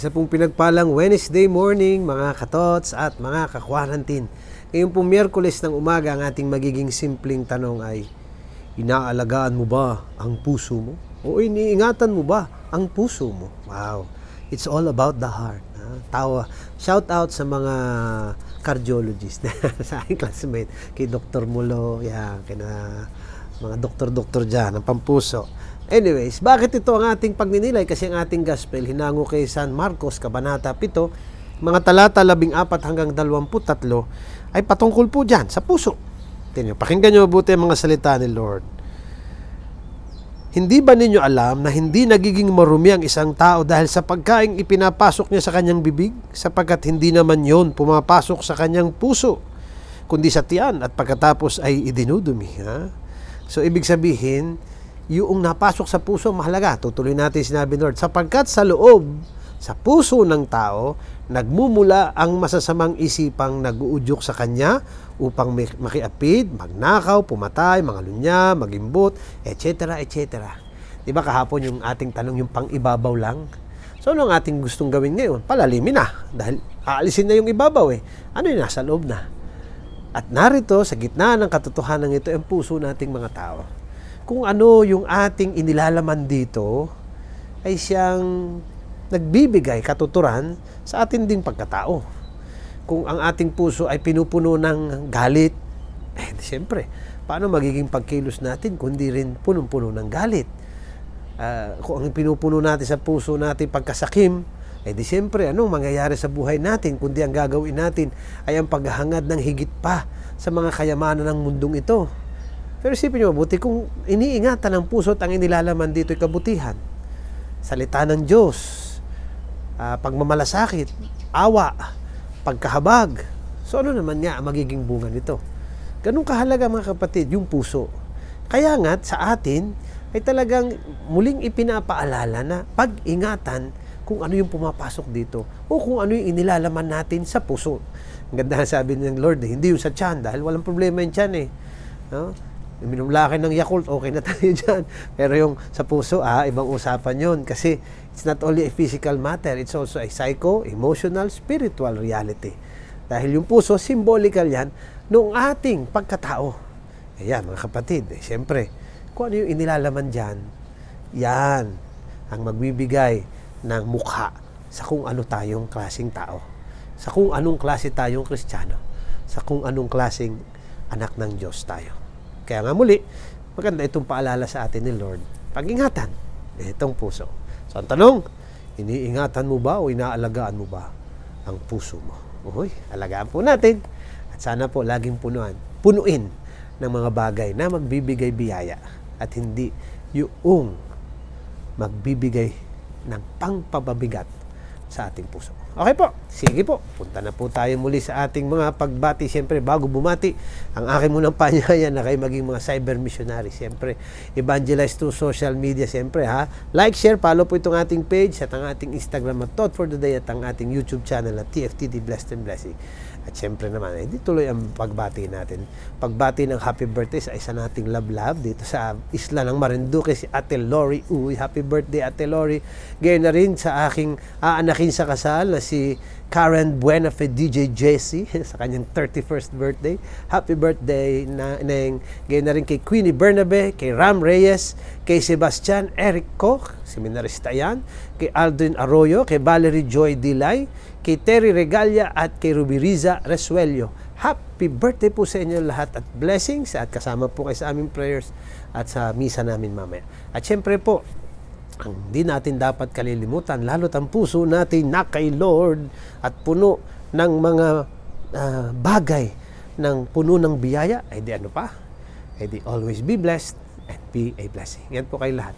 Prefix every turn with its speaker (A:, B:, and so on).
A: Isa pong pinagpalang Wednesday morning mga katots at mga ka-quarantine. Ngayong pong Miyerkules ng umaga, ang ating magiging simpleng tanong ay, inaalagaan mo ba ang puso mo? O iniingatan mo ba ang puso mo? Wow, it's all about the heart. Tawa. Shout out sa mga cardiologist sa aking classmate, kay Dr. Mulo, yan, kina mga doktor-doktor dyan, ng pampuso. Anyways, bakit ito ang ating pagninilay? Kasi ang ating gospel, hinango kay San Marcos, Kabanata 7, mga talata 14 hanggang 23, ay patungkol po dyan, sa puso. Tingnan, pakinggan nyo mabuti ang mga salita ni Lord. Hindi ba ninyo alam na hindi nagiging marumi ang isang tao dahil sa pagkaing ipinapasok niya sa kanyang bibig? Sapagkat hindi naman yon pumapasok sa kanyang puso, kundi sa tiyan at pagkatapos ay idinudumi. Ha? So, ibig sabihin, yung napasok sa puso, mahalaga. Tutuloy natin sinabi Lord, sapagkat sa loob, sa puso ng tao, nagmumula ang masasamang isipang nag-uudyok sa kanya upang makiapid, magnakaw, pumatay, mangalunya, magimbot, etc. etc. Diba kahapon yung ating tanong, yung pang-ibabaw lang? So, ano ang ating gustong gawin ngayon? Palalimin na. Dahil aalisin na yung ibabaw eh. Ano yung nasa loob na? At narito, sa gitna ng katotohanan ito, ang puso nating mga tao. Kung ano yung ating inilalaman dito ay siyang nagbibigay katuturan sa ating ding pagkatao. Kung ang ating puso ay pinupuno ng galit, siyempre, paano magiging pagkilos natin kundi rin punong-puno ng galit? Kung ang pinupuno natin sa puso natin pagkasakim, siyempre, anong mangyayari sa buhay natin kundi ang gagawin natin ay ang paghahangad ng higit pa sa mga kayamanan ng mundong ito. Pero isipin nyo mabuti, kung iniingatan ng puso at ang inilalaman dito ay kabutihan, salita ng Diyos, pagmamalasakit, awa, pagkahabag. So ano naman nga ang magiging bunga nito? Ganun kahalaga mga kapatid, yung puso. Kaya nga sa atin ay talagang muling ipinapaalala na pag-ingatan kung ano yung pumapasok dito o kung ano yung inilalaman natin sa puso. Ang ganda sabi ng Lord, hindi yung sa tiyan dahil walang problema yung tiyan eh. No? Minumlaki ng Yakult, okay na tayo dyan. Pero yung sa puso, ibang usapan yun. Kasi it's not only a physical matter, it's also a psycho, emotional, spiritual reality. Dahil yung puso, symbolical yan noong ating pagkatao. Ayan, mga kapatid, siyempre, kung ano yung inilalaman dyan, yan ang magbibigay ng mukha sa kung ano tayong klaseng tao. Sa kung anong klase tayong Kristiyano. Sa kung anong klaseng anak ng Diyos tayo. Kaya nga muli, maganda itong paalala sa atin ni Lord. Pag-ingatan, itong puso. So, ang tanong, iniingatan mo ba o inaalagaan mo ba ang puso mo? Uy, alagaan po natin. At sana po laging punuin ng mga bagay na magbibigay biyaya at hindi yung magbibigay ng pangpababigat sa ating puso. Okay po, sige po. Punta na po tayo muli sa ating mga pagbati. Siyempre, bago bumati, ang aking munang panyaya na kayo maging mga cyber missionary. Siyempre, evangelize to social media. Siyempre, like, share, follow po itong ating page at ang ating Instagram at Thought for the Day at ang ating YouTube channel at TFTD Blessed and Blessing. At siyempre naman, hindi tuloy ang pagbati natin. Pagbati ng happy birthday sa isa nating love dito sa isla ng Marinduque, si Ate Lori. Uy, happy birthday Ate Lori. Gayon na rin sa aking aanakin sa kasal na si Karen Buenafe DJ Jessie sa kanyang 31st birthday. Happy birthday Neng. Gayon na rin kay Queenie Bernabe, kay Ram Reyes, kay Sebastian Eric Koch, seminarista yan, kay Aldrin Arroyo, kay Valerie Joy Dilay, kay Terry Regalia at kay Rubiriza Resuelio. Happy birthday po sa inyo lahat at blessings at kasama po kayo sa aming prayers at sa misa namin mamaya. At syempre po, ang di natin dapat kalilimutan, lalo't ang puso natin na kay Lord at puno ng mga bagay ng puno ng biyaya, ay di ano pa? Ay di always be blessed and be a blessing. Yan po kayo lahat.